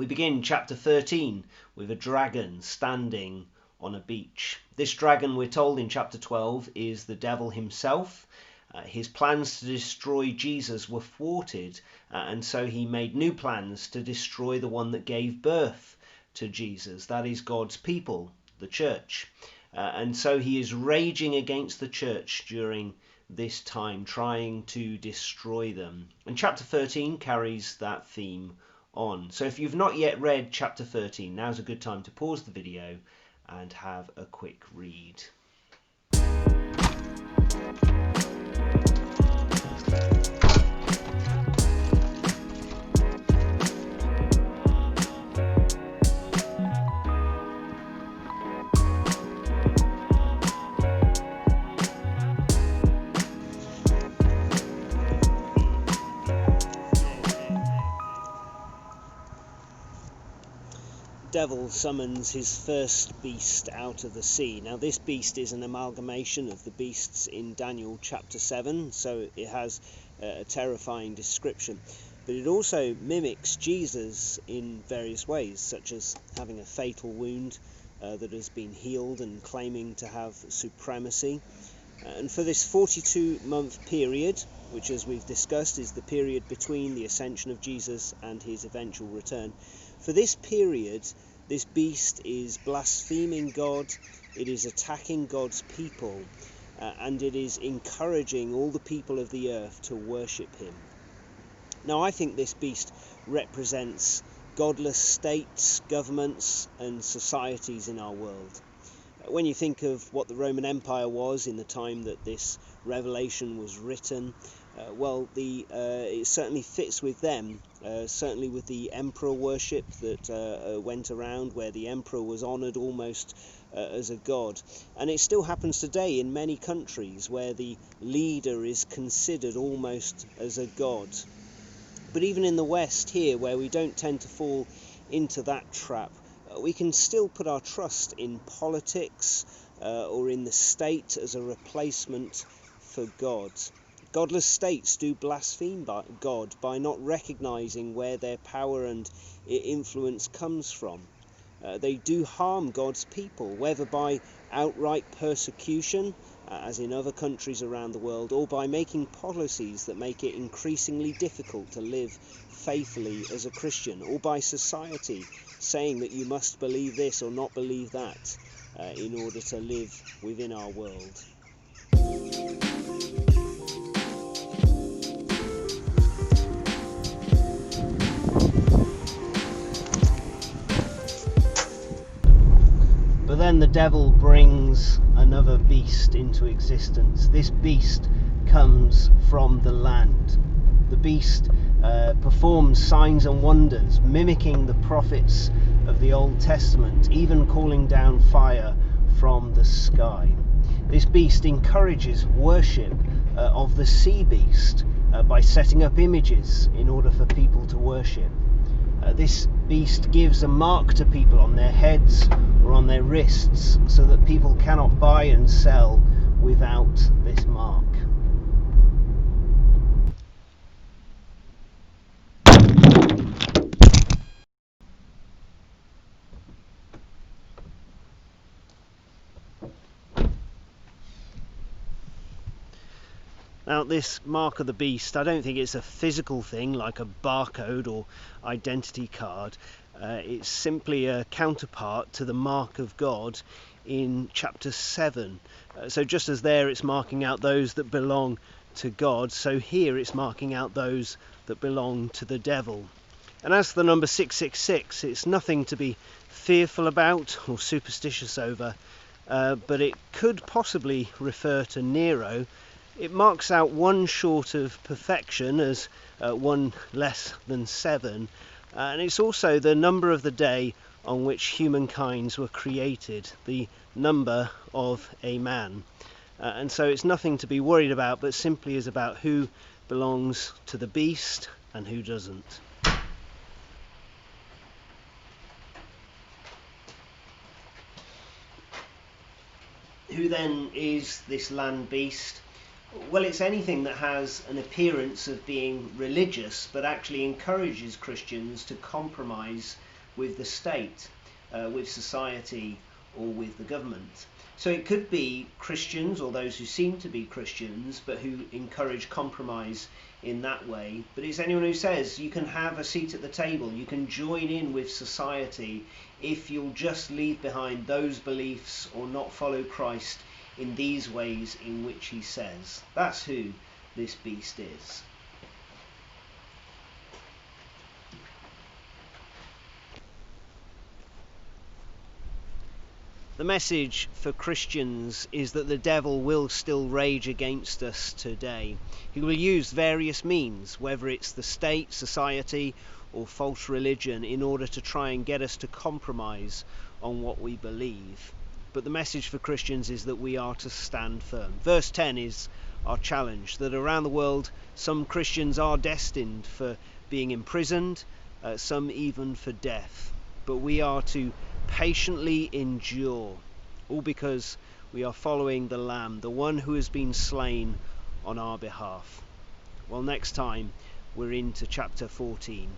We begin chapter 13 with a dragon standing on a beach. This dragon, we're told in chapter 12, is the devil himself. His plans to destroy Jesus were thwarted, and so he made new plans to destroy the one that gave birth to Jesus, that is God's people, the church. And so he is raging against the church during this time, trying to destroy them. And chapter 13 carries that theme on. So if you've not yet read chapter 13, now's a good time to pause the video and have a quick read. Devil summons his first beast out of the sea. Now this beast is an amalgamation of the beasts in Daniel chapter 7, so it has a terrifying description, but it also mimics Jesus in various ways, such as having a fatal wound that has been healed and claiming to have supremacy. And for this 42-month period, which as we've discussed is the period between the ascension of Jesus and his eventual return, for this period, this beast is blaspheming God, it is attacking God's people, and it is encouraging all the people of the earth to worship him. Now, I think this beast represents godless states, governments, and societies in our world. When you think of what the Roman Empire was in the time that this revelation was written, it certainly fits with them, certainly with the emperor worship that went around, where the emperor was honoured almost as a god. And it still happens today in many countries where the leader is considered almost as a god. But even in the West here, where we don't tend to fall into that trap, we can still put our trust in politics or in the state as a replacement for God. Godless states do blaspheme God by not recognising where their power and influence comes from. They do harm God's people, whether by outright persecution, as in other countries around the world, or by making policies that make it increasingly difficult to live faithfully as a Christian, or by society saying that you must believe this or not believe that in order to live within our world. But then the devil brings another beast into existence. This beast comes from the land. The beast performs signs and wonders, mimicking the prophets of the Old Testament, even calling down fire from the sky. This beast encourages worship of the sea beast by setting up images in order for people to worship. This beast gives a mark to people on their heads or on their wrists so that people cannot buy and sell without this mark. Now, this mark of the beast, I don't think it's a physical thing like a barcode or identity card. It's simply a counterpart to the mark of God in chapter 7. So just as there it's marking out those that belong to God, so here it's marking out those that belong to the devil. And as for the number 666, it's nothing to be fearful about or superstitious over, but it could possibly refer to Nero. It marks out one short of perfection as one less than 7, and it's also the number of the day on which humankinds were created, the number of a man. And so it's nothing to be worried about, but simply is about who belongs to the beast and who doesn't. Who then is this land beast? Well, it's anything that has an appearance of being religious, but actually encourages Christians to compromise with the state, with society, or with the government. So it could be Christians, or those who seem to be Christians but who encourage compromise in that way. But it's anyone who says you can have a seat at the table, you can join in with society if you'll just leave behind those beliefs or not follow Christ in these ways in which he says. That's who this beast is. The message for Christians is that the devil will still rage against us today. He will use various means, whether it's the state, society, or false religion, in order to try and get us to compromise on what we believe. But the message for Christians is that we are to stand firm. Verse 10 is our challenge, that around the world some Christians are destined for being imprisoned, some even for death. But we are to patiently endure, all because we are following the Lamb, the one who has been slain on our behalf. Well, next time we're into chapter 14.